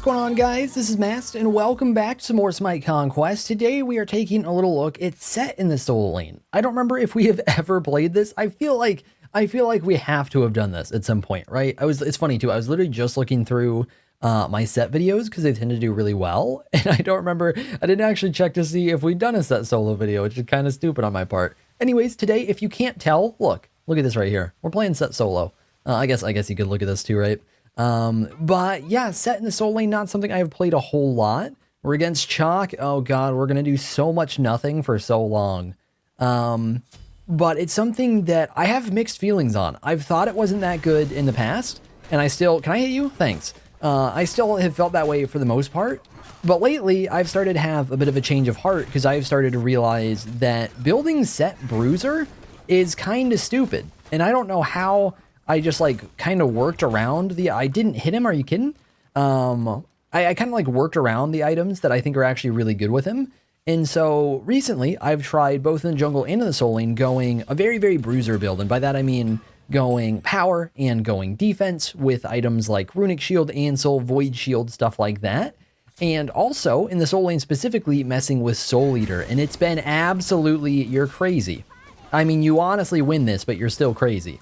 going on, guys? This is Mast, and welcome back to some more Smite Conquest. Today we are taking a little look. It's set in the solo lane. I don't remember if we have ever played this. I feel like we have to have done this at some point, right? It's funny too. I was literally just looking through my set videos because they tend to do really well, and I don't remember. I didn't actually check to see if we'd done a set solo video, which is kind of stupid on my part. Anyways, today, if you can't tell, look at this right here. We're playing set solo. I guess you could look at this too, right? But yeah, set in the solo lane, not something I have played a whole lot. We're against Chalk. Oh god, we're gonna do so much nothing for so long. But it's something that I have mixed feelings on. I've thought it wasn't that good in the past, and I still, can I hit you? Thanks. I still have felt that way for the most part, but lately I've started to have a bit of a change of heart because I've started to realize that building set bruiser is kind of stupid, and I don't know how. I just like kind of worked around I didn't hit him. Are you kidding? I kind of like worked around the items that I think are actually really good with him. And so recently I've tried both in the jungle and in the solo lane going a very, very bruiser build. And by that, I mean going power and going defense with items like runic shield, ansel, void shield, stuff like that. And also in the solo lane specifically messing with soul eater. And it's been absolutely, you're crazy. I mean, you honestly win this, but you're still crazy.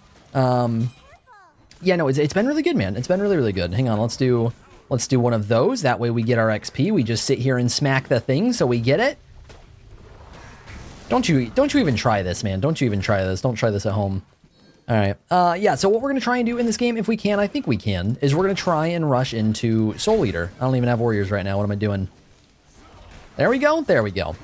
Yeah, no, it's been really good, man. It's been really, really good. Hang on, let's do one of those. That way we get our XP. We just sit here and smack the thing so we get it. Don't you even try this, man. Don't you even try this. Don't try this at home. All right. Yeah, so what we're going to try and do in this game, if we can, I think we can, is we're going to try and rush into Soul Eater. I don't even have warriors right now. What am I doing? There we go. There we go.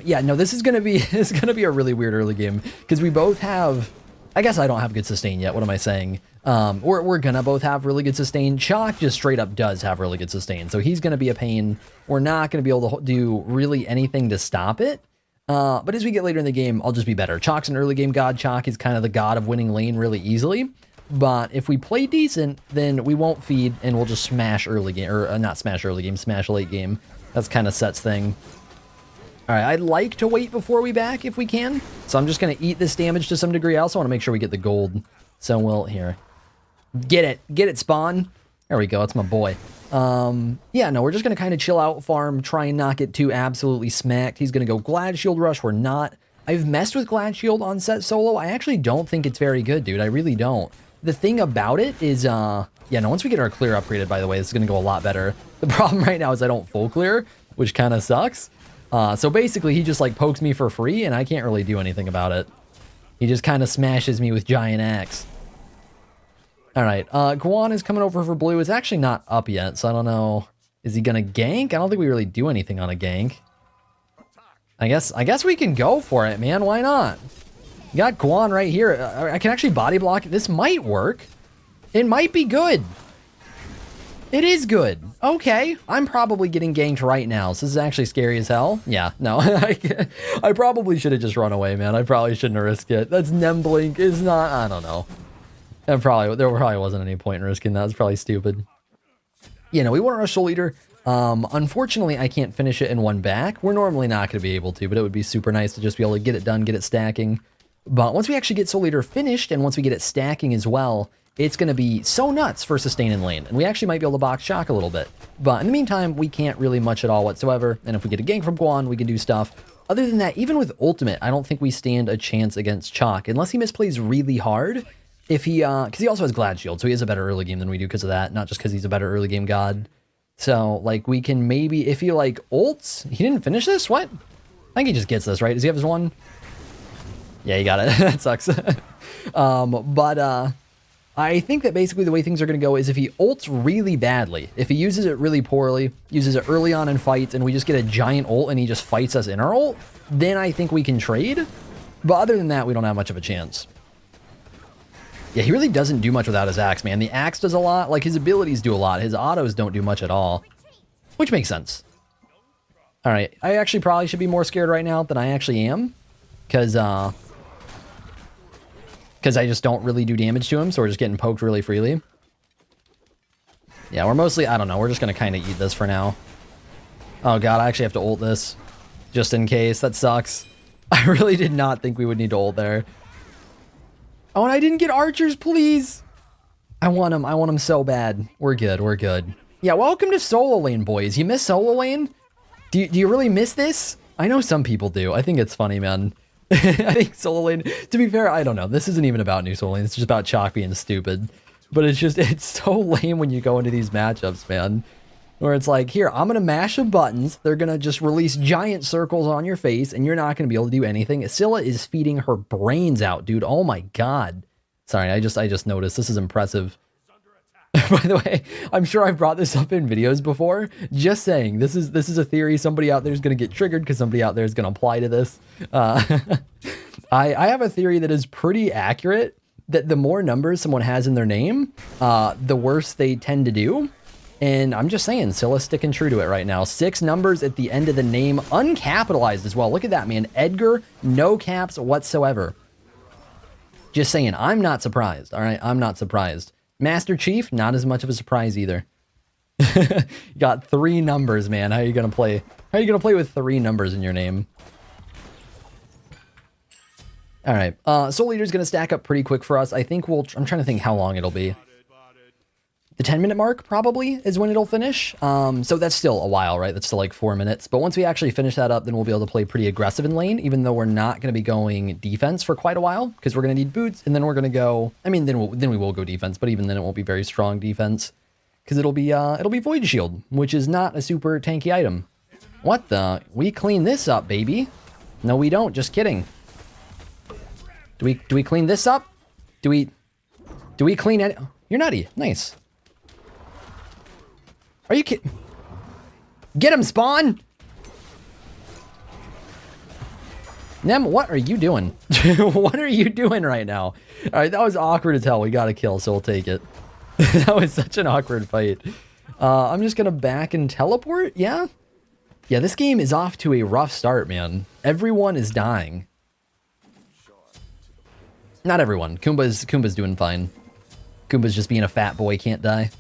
Yeah, no, this is going to be a really weird early game because we both have, I guess I don't have good sustain yet. What am I saying? We're gonna both have really good sustain. Chalk just straight up does have really good sustain, so he's gonna be a pain. We're not gonna be able to do really anything to stop it. But as we get later in the game, I'll just be better. Chalk's an early game god. Chalk is kind of the god of winning lane really easily. But if we play decent, then we won't feed and we'll just smash early game, or not smash early game, smash late game. That's kind of Set's thing. All right, I'd like to wait before we back if we can. So I'm just going to eat this damage to some degree. I also want to make sure we get the gold. So we'll, here. Get it, spawn. There we go, that's my boy. Yeah, no, we're just going to kind of chill out, farm, try and not get too absolutely smacked. He's going to go Glad Shield Rush, we're not. I've messed with Glad Shield on set solo. I actually don't think it's very good, dude. I really don't. The thing about it is, yeah, no, once we get our clear upgraded, by the way, this is going to go a lot better. The problem right now is I don't full clear, which kind of sucks. So basically, he just like pokes me for free, and I can't really do anything about it. He just kind of smashes me with Giant Axe. All right, Guan is coming over for blue. It's actually not up yet, so I don't know. Is he gonna gank? I don't think we really do anything on a gank. I guess we can go for it, man. Why not? You got Guan right here. I can actually body block. This might work. It might be good. It is good. Okay, I'm probably getting ganked right now, so this is actually scary as hell. Yeah, no, I probably should have just run away, man. I probably shouldn't have risked it. That's Nemblink is not, I don't know. There probably wasn't any point in risking that. It's probably stupid. You know, we want to rush Soul Eater. Unfortunately, I can't finish it in one back. We're normally not going to be able to, but it would be super nice to just be able to get it done, get it stacking. But once we actually get Soul Eater finished, and once we get it stacking as well, it's going to be so nuts for sustain in lane, and we actually might be able to box Shock a little bit. But in the meantime, we can't really much at all whatsoever, and if we get a gank from Guan, we can do stuff. Other than that, even with ultimate, I don't think we stand a chance against Chalk, unless he misplays really hard. If he, because he also has Glad Shield, so he has a better early game than we do because of that, not just because he's a better early game god. So, like, we can maybe, if he, like, ults, he didn't finish this? What? I think he just gets this, right? Does he have his one? Yeah, he got it. That sucks. I think that basically the way things are going to go is if he ults really badly, if he uses it really poorly, uses it early on in fights, and we just get a giant ult and he just fights us in our ult, then I think we can trade. But other than that, we don't have much of a chance. Yeah, he really doesn't do much without his axe, man. The axe does a lot. Like, his abilities do a lot. His autos don't do much at all, which makes sense. All right, I actually probably should be more scared right now than I actually am, because I just don't really do damage to him, so we're just getting poked really freely. Yeah, we're mostly, I don't know, we're just going to kind of eat this for now. Oh god, I actually have to ult this, just in case. That sucks. I really did not think we would need to ult there. Oh, and I didn't get archers, please! I want him so bad. We're good, we're good. Yeah, welcome to solo lane, boys. You miss solo lane? Do you really miss this? I know some people do. I think it's funny, man. I think solo lane, to be fair, I don't know. This isn't even about new solo lane. It's just about Chalk being stupid. But it's so lame when you go into these matchups, man. Where it's like, here, I'm going to mash some buttons. They're going to just release giant circles on your face, and you're not going to be able to do anything. Scylla is feeding her brains out, dude. Oh my god. Sorry, I just noticed. This is impressive. By the way, I'm sure I've brought this up in videos before. Just saying, this is a theory. Somebody out there is going to get triggered because somebody out there is going to apply to this. I have a theory that is pretty accurate, that the more numbers someone has in their name, the worse they tend to do. And I'm just saying, Scylla's sticking true to it right now. 6 numbers at the end of the name, uncapitalized as well. Look at that, man. Edgar, no caps whatsoever. Just saying, I'm not surprised. All right, I'm not surprised. Master Chief, not as much of a surprise either. You got 3 numbers, man. How are you gonna play? How are you gonna play with 3 numbers in your name? All right, Soul Eater's gonna stack up pretty quick for us. I think I'm trying to think how long it'll be. The 10-minute mark probably is when it'll finish. So that's still a while, right? That's still like 4 minutes. But once we actually finish that up, then we'll be able to play pretty aggressive in lane, even though we're not going to be going defense for quite a while, because we're going to need boots, and then we're going to go. I mean, then we will go defense, but even then it won't be very strong defense, because it'll be Void Shield, which is not a super tanky item. What the? We clean this up, baby. No, we don't. Just kidding. Do we clean this up? Do we clean it? You're nutty. Nice. Are you kidding? Get him, Spawn! Nem, what are you doing? What are you doing right now? Alright, that was awkward as hell. We got a kill, so we'll take it. That was such an awkward fight. I'm just gonna back and teleport, yeah? Yeah, this game is off to a rough start, man. Everyone is dying. Not everyone. Kumba's doing fine. Kumba's just being a fat boy, can't die.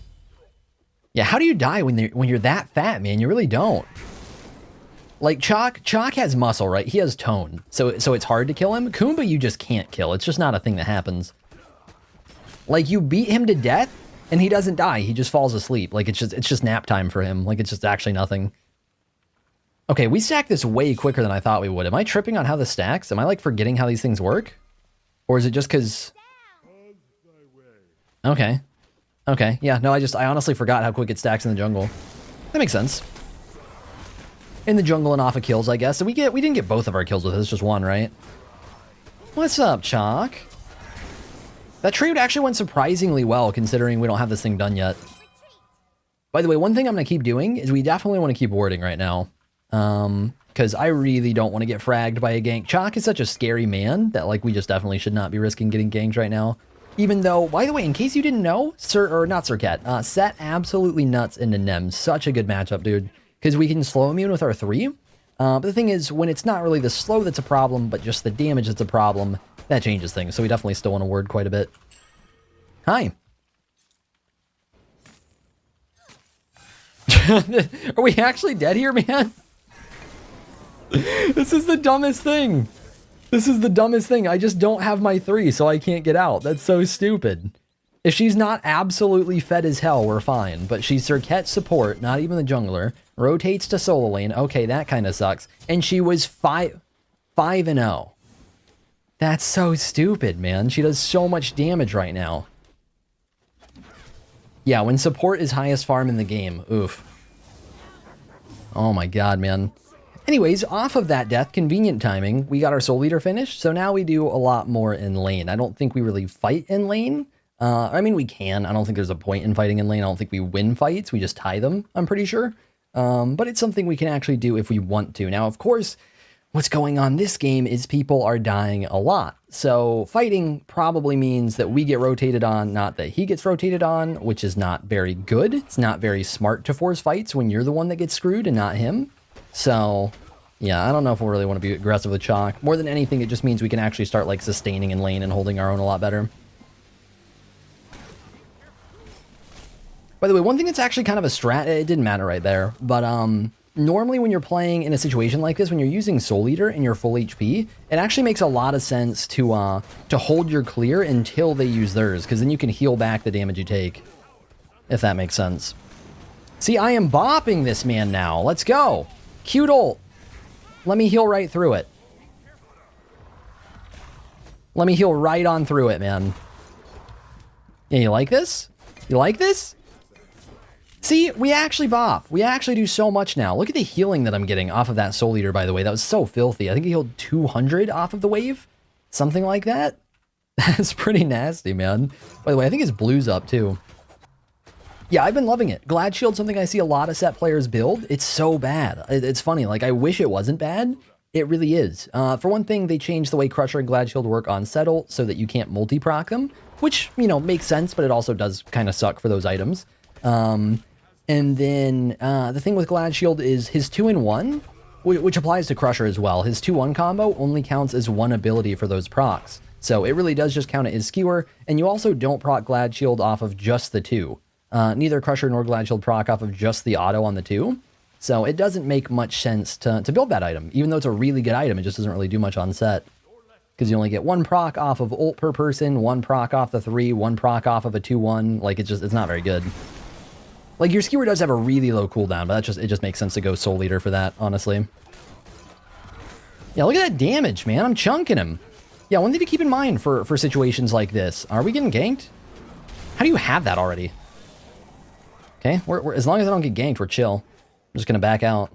Yeah, how do you die when you're that fat, man? You really don't. Like Chalk has muscle, right? He has tone, so it's hard to kill him. Kumba, you just can't kill. It's just not a thing that happens. Like, you beat him to death, and he doesn't die. He just falls asleep. Like, it's just nap time for him. Like, it's just actually nothing. Okay, we stacked this way quicker than I thought we would. Am I tripping on how this stacks? Am I like forgetting how these things work, or is it just because? Okay. Okay, yeah, no, I honestly forgot how quick it stacks in the jungle. That makes sense. In the jungle and off of kills, I guess. So we didn't get both of our kills with this, just one, right? What's up, Chalk? That trade actually went surprisingly well, considering we don't have this thing done yet. By the way, one thing I'm going to keep doing is we definitely want to keep warding right now. Because I really don't want to get fragged by a gank. Chalk is such a scary man that, like, we just definitely should not be risking getting ganked right now. Even though, by the way, in case you didn't know, Sircat, Set absolutely nuts into Nem. Such a good matchup, dude. Because we can slow immune with our 3. But the thing is, when it's not really the slow that's a problem, but just the damage that's a problem, that changes things. So we definitely still want to ward quite a bit. Hi. Are we actually dead here, man? This is the dumbest thing. This is the dumbest thing. I just don't have my 3, so I can't get out. That's so stupid. If she's not absolutely fed as hell, we're fine. But she's Sircat support, not even the jungler. Rotates to solo lane. Okay, that kind of sucks. And she was 5-0. That's so stupid, man. She does so much damage right now. Yeah, when support is highest farm in the game. Oof. Oh my god, man. Anyways, off of that death, convenient timing, we got our Soul Eater finished, so now we do a lot more in lane. I don't think we really fight in lane. I mean, we can. I don't think there's a point in fighting in lane. I don't think we win fights. We just tie them, I'm pretty sure. But it's something we can actually do if we want to. Now, of course, what's going on this game is people are dying a lot. So fighting probably means that we get rotated on, not that he gets rotated on, which is not very good. It's not very smart to force fights when you're the one that gets screwed and not him. So, yeah, I don't know if we really want to be aggressive with Chalk. More than anything, it just means we can actually start, like, sustaining in lane and holding our own a lot better. By the way, one thing that's actually kind of a strat, it didn't matter right there, but normally when you're playing in a situation like this, when you're using Soul Eater and you're full HP, it actually makes a lot of sense to hold your clear until they use theirs, because then you can heal back the damage you take, if that makes sense. See, I am bopping this man now. Let's go. Cute ult. Let me heal right through it. Let me heal right on through it, man. Yeah, you like this? You like this? See, we actually bop. We actually do so much now. Look at the healing that I'm getting off of that Soul Eater, by the way. That was so filthy. I think he healed 200 off of the wave. Something like that. That's pretty nasty, man. By the way, I think his blue's up, too. Yeah, I've been loving it. Glad Shield's something I see a lot of set players build. It's so bad. It's funny. Like, I wish it wasn't bad. It really is. For one thing, they changed the way Crusher and Glad Shield work on Settle so that you can't multi-proc them, which, you know, makes sense, but it also does kind of suck for those items. And then the thing with Glad Shield is his 2-in-1, which applies to Crusher as well. His 2-1 combo only counts as one ability for those procs. So it really does just count it as Skewer, and you also don't proc Glad Shield off of just the 2. Neither Crusher nor Glad Shield proc off of just the auto on the 2. So it doesn't make much sense to build that item. Even though it's a really good item, it just doesn't really do much on set. Because you only get one proc off of ult per person, one proc off the 3, one proc off of a 2-1. Like, it's not very good. Like, your Skewer does have a really low cooldown, but it just makes sense to go Soul Eater for that, honestly. Yeah, look at that damage, man. I'm chunking him. Yeah, one thing to keep in mind for situations like this. Are we getting ganked? How do you have that already? Okay, as long as I don't get ganked, we're chill. I'm just gonna back out.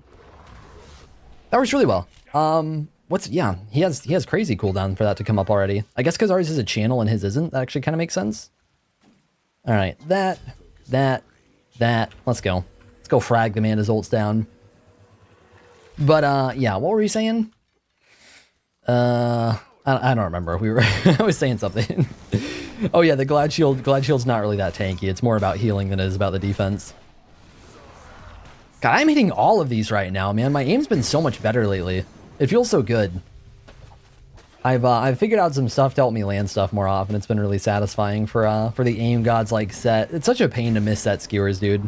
That works really well. Yeah, he has crazy cooldown for that to come up already. I guess because ours is a channel and his isn't. That actually kind of makes sense. All right, that. Let's go. Let's go frag the man his ult's down. But yeah, what were we saying? I don't remember. I was saying something. Oh yeah, the Glad Shield's not really that tanky. It's more about healing than it is about the defense. God, I'm hitting all of these right now, man. My aim's been so much better lately. It feels so good. I've figured out some stuff to help me land stuff more often. It's been really satisfying for the aim gods like set. It's such a pain to miss set skewers, dude.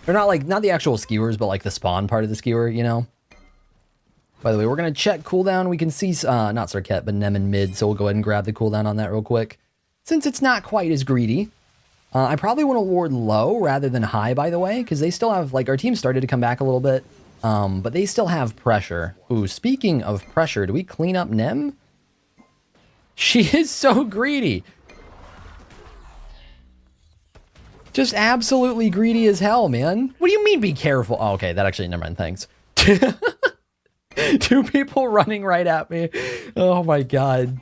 They're not the actual skewers, but like the spawn part of the skewer, you know. By the way, we're gonna check cooldown. We can see not Circuit, but Nem in mid, so we'll go ahead and grab the cooldown on that real quick. Since it's not quite as greedy. I probably want to ward low rather than high, by the way, because they still have, like, our team started to come back a little bit, but they still have pressure. Ooh, speaking of pressure, do we clean up Nem? She is so greedy. Just absolutely greedy as hell, man. What do you mean be careful? Oh, okay, that actually, never mind, thanks. Two people running right at me. Oh my god.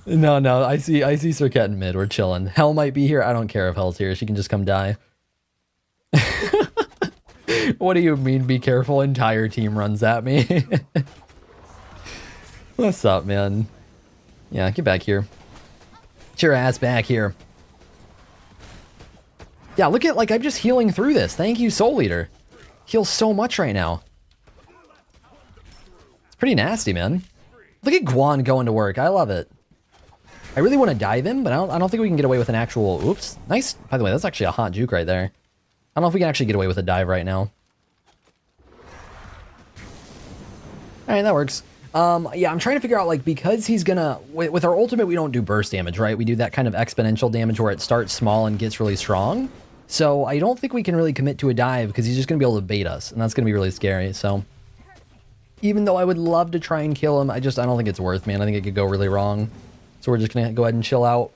No, I see Circuit in mid. We're chilling. Hell might be here. I don't care if Hell's here. She can just come die. What do you mean, be careful? Entire team runs at me. What's up, man? Yeah, get back here. Get your ass back here. Yeah, look at, like, I'm just healing through this. Thank you, Soul Eater. Heals so much right now. It's pretty nasty, man. Look at Guan going to work. I love it. I really want to dive him, but I don't think we can get away with an actual... Oops. Nice. By the way, that's actually a hot juke right there. I don't know if we can actually get away with a dive right now. Alright, that works. Yeah, I'm trying to figure out, like, because he's gonna... With our ultimate, we don't do burst damage, right? We do that kind of exponential damage where it starts small and gets really strong. So I don't think we can really commit to a dive because he's just going to be able to bait us, and that's going to be really scary, so... Even though I would love to try and kill him, I don't think it's worth, man. I think it could go really wrong. So we're just going to go ahead and chill out.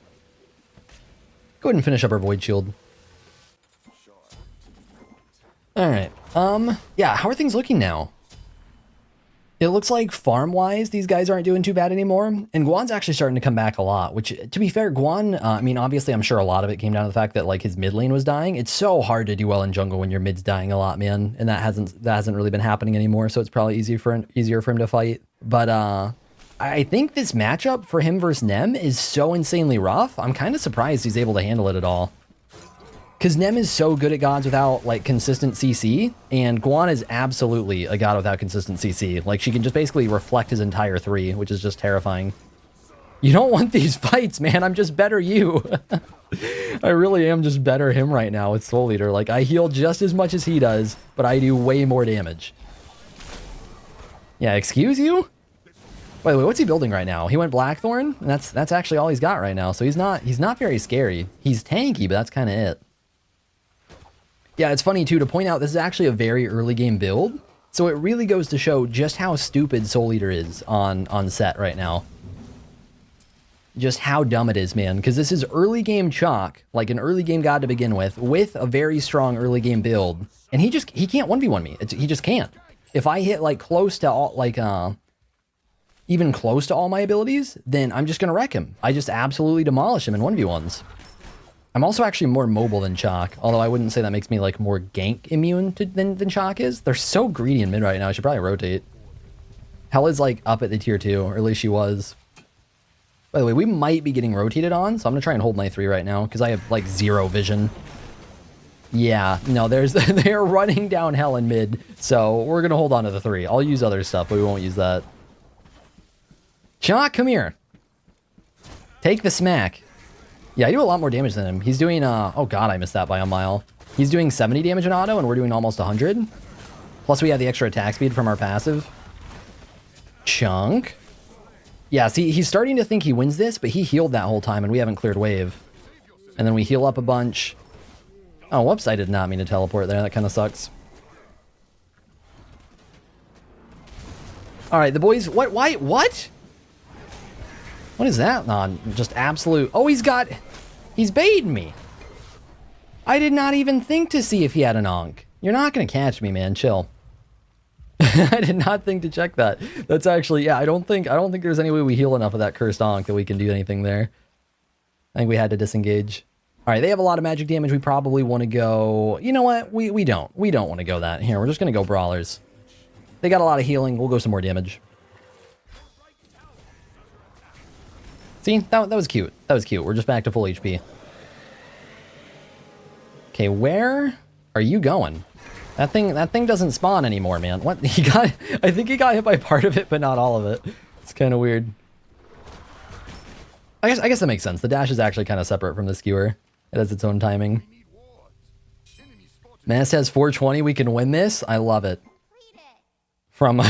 Go ahead and finish up our Void Shield. Alright, yeah, how are things looking now? It looks like farm-wise, these guys aren't doing too bad anymore, and Guan's actually starting to come back a lot, which, to be fair, Guan, I mean, obviously, I'm sure a lot of it came down to the fact that, like, his mid lane was dying. It's so hard to do well in jungle when your mid's dying a lot, man, and that hasn't really been happening anymore, so it's probably easier for him to fight. But, I think this matchup for him versus Nem is so insanely rough, I'm kind of surprised he's able to handle it at all. Because Nem is so good at gods without, like, consistent CC, and Guan is absolutely a god without consistent CC. Like, she can just basically reflect his entire 3, which is just terrifying. You don't want these fights, man. I'm just better you. I really am just better him right now with Soul Eater. Like, I heal just as much as he does, but I do way more damage. Yeah, excuse you? By the way, what's he building right now? He went Blackthorn, and that's actually all he's got right now. So he's not very scary. He's tanky, but that's kind of it. Yeah, it's funny too to point out this is actually a very early game build, so it really goes to show just how stupid Soul Eater is on set right now. Just how dumb it is, man, because this is early game Chalk, like an early game god to begin with a very strong early game build, and he can't 1v1 me. He just can't. If I hit like close to all, like even close to all my abilities, then I'm just gonna wreck him. I just absolutely demolish him in 1v1s. I'm also actually more mobile than Chalk, although I wouldn't say that makes me like more gank immune than Chalk is. They're so greedy in mid right now, I should probably rotate. Hell is like up at the tier 2, or at least she was. By the way, we might be getting rotated on, so I'm gonna try and hold my 3 right now, because I have like 0 vision. Yeah, no, they're running down hell in mid, so we're gonna hold on to the 3. I'll use other stuff, but we won't use that. Chalk, come here. Take the smack. Yeah, I do a lot more damage than him. He's doing, oh god, I missed that by a mile. He's doing 70 damage in auto, and we're doing almost 100. Plus we have the extra attack speed from our passive. Chunk. Yeah, see, he's starting to think he wins this, but he healed that whole time, and we haven't cleared wave. And then we heal up a bunch. Oh, whoops, I did not mean to teleport there. That kind of sucks. All right, the boys, what, why, what? What is that? No, just absolute, oh, he's baiting me. I did not even think to see if he had an onk. You're not going to catch me, man, chill. I did not think to check that. That's actually, yeah, I don't think there's any way we heal enough of that cursed onk that we can do anything there. I think we had to disengage. All right, they have a lot of magic damage. We probably want to go, you know what? We don't want to go that. Here, we're just going to go brawlers. They got a lot of healing. We'll go some more damage. See, that was cute. That was cute. We're just back to full HP. Okay, where are you going? That thing doesn't spawn anymore, man. What? I think he got hit by part of it, but not all of it. It's kind of weird. I guess that makes sense. The dash is actually kind of separate from the skewer. It has its own timing. Mast has 420. We can win this. I love it. From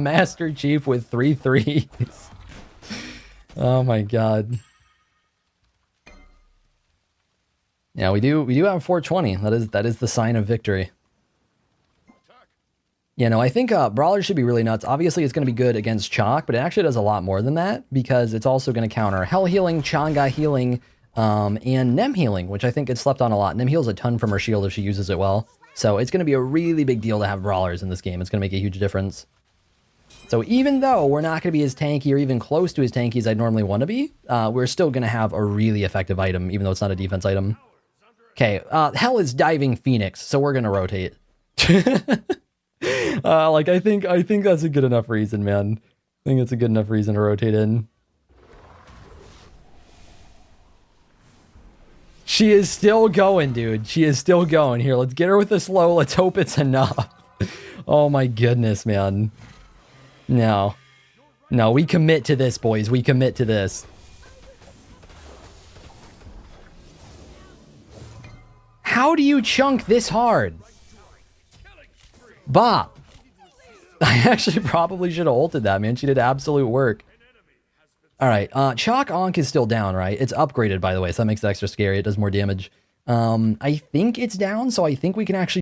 Master Chief with 3 threes. Oh my god. Yeah, we do have 420. That is the sign of victory. Yeah, no, I think Brawler should be really nuts. Obviously, it's going to be good against Chalk, but it actually does a lot more than that, because it's also going to counter Hell healing, Changa healing, and Nem healing, which I think gets slept on a lot. Nem heals a ton from her shield if she uses it well. So it's going to be a really big deal to have Brawlers in this game. It's going to make a huge difference. So even though we're not going to be as tanky or even close to as tanky as I'd normally want to be, we're still going to have a really effective item, even though it's not a defense item. Okay, Hell is diving Phoenix, so we're going to rotate. Like, I think that's a good enough reason, man. I think it's a good enough reason to rotate in. She is still going, dude. She is still going. Here, let's get her with this low. Let's hope it's enough. Oh my goodness, man. No. No, we commit to this, boys. We commit to this. How do you chunk this hard? Bop. I actually probably should have ulted that, man. She did absolute work. All right, Chalk Onk is still down, right? It's upgraded, by the way, so that makes it extra scary. It does more damage. I think it's down, so I think we can actually